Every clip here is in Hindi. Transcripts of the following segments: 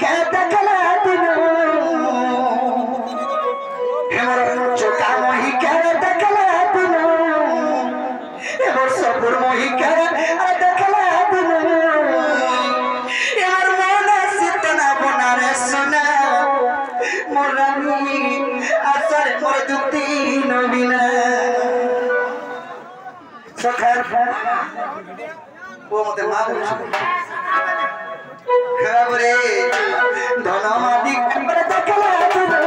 के देखला दिनो हमर चोका मोही के देखला दिनो हमर सबुर मोही के देखला दिनो यार मन सितना बनारे सुना मोरानी असर मोर दुती नबिना सखर वो मते मां खराब रे धनमादी पर देखला दिनो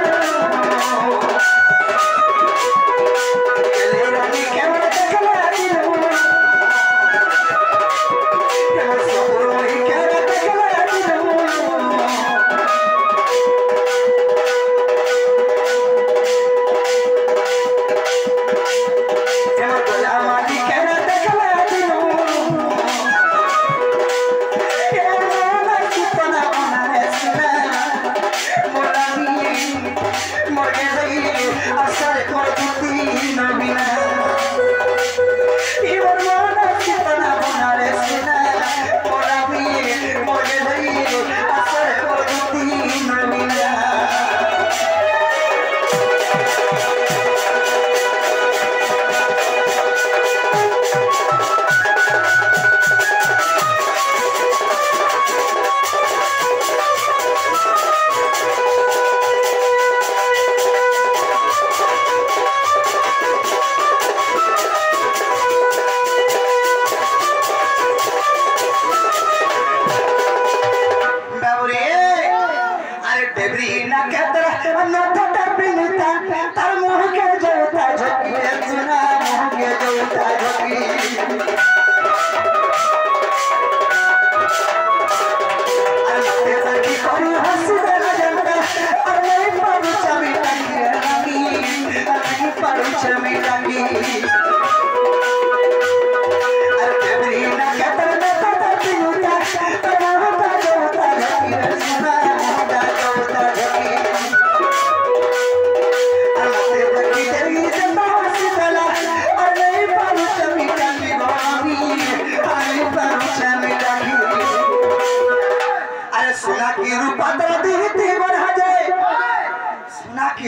केले रानी केमन देखला दिनो हमर सबुर मोही के देखला दिनो हमर धनमादी के देखला दिनो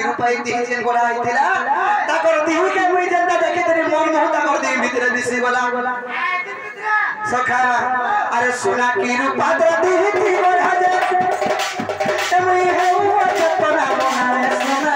रुपये 3000 गोला आइथिला ताकर दिहु के मुई जनता देखे तरी मन मोह ताकर देह भीतर दिसी वाला सखा अरे सोना की रूपा तो दिह 3000 मुई हेउ सपना बनाए सोना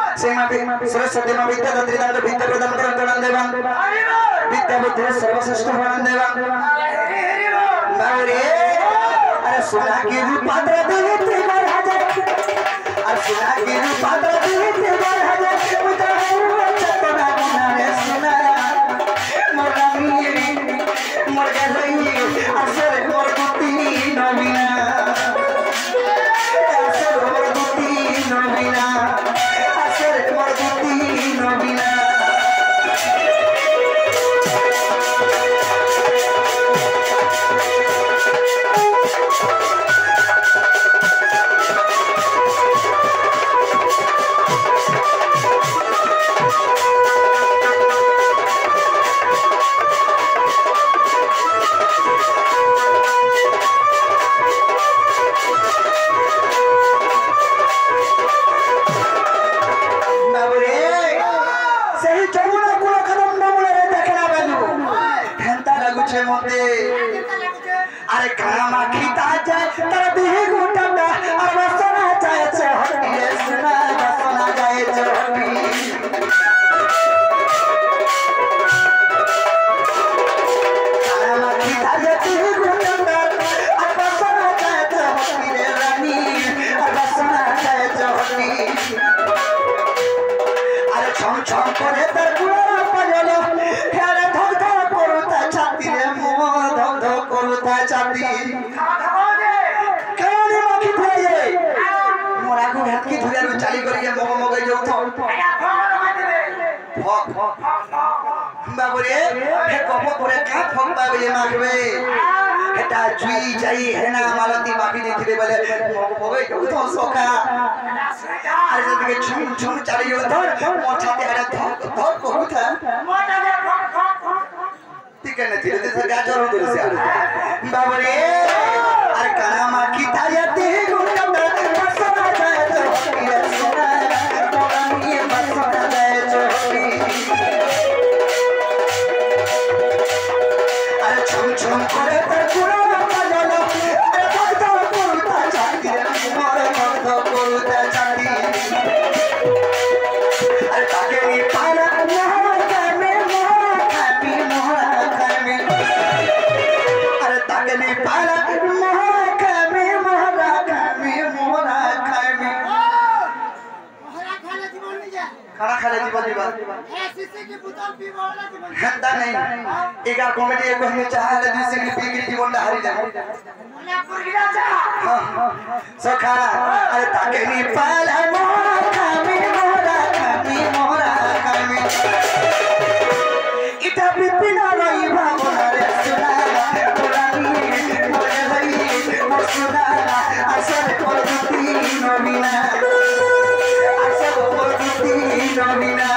सरस्वती मां विद्या दात्री दान विद्या प्रदान करन देवा विद्या बुद्धि सर्वश्रेष्ठ भगवान देवा बावरे अरे सोना की रूपात्र देते महाराज अरे सोना की रूपात्र देते महाराज उता चपना बनाने सोना मोरा मेरी मोर गई असर मोर दुती नवीना असर मोर दुती नवीना अरे काम खीता जाए तर दिह गुटंडा और बसना जाए चहटी सुना बसना जाए चहटी काम खीता जाए दिह गुटंडा और बसना जाए चहटी रे रानी और बसना जाए चहटी अरे छम छम करे तर गुड़ा पजलो अरे धक धक पड़ता छाती रे मोह धक बाबुरे हे कप करे का फक बाबुले मागबे এটা জুই যাই হেনা মালতি মাটি দিতে বলে মগবে তো সোকা আর যদি ঝুম ঝুম চালিয়ে ধর মোটাতে এটা ধর ধর কোথা মোটাতে ঠিক আছে ধীরে ধীরে গাজর ধরেছে বাবরে আর কানা মাখি থায়াতে গুন্ডা বসনা যায় তো হিরে সোনা তোরা নিয়ে বসনা যায় তো আর ঝুম ঝুম করে তোর পুরো বাজালো আর ভক্ত করুতা চাঁদি মোর ভক্ত করুতা চাঁদি আর তাকে নি পালা মোহরা খামে মোহরা খামে আর তাকে নি পালা মোহরা খামে মোহরা খামে মোহরা খামে মোহরা খালে জীবন নিয়ে খানা খালে জীবন দিবা এ শিশি की बोतल पी मोहरा जीवन हंदा नहीं एगा कॉमेडी एक हमें चाहले दूसरे की पी के जीवन हारी जाए मोला पुरगिरा जा सखा अरे ताके नी पाला मोहरा खामी मोहरा खामी इता बिपिना रही भावना रे सुना पुरानी मोरे रही सुना असर परदुती नवीना असर परदुती नवीना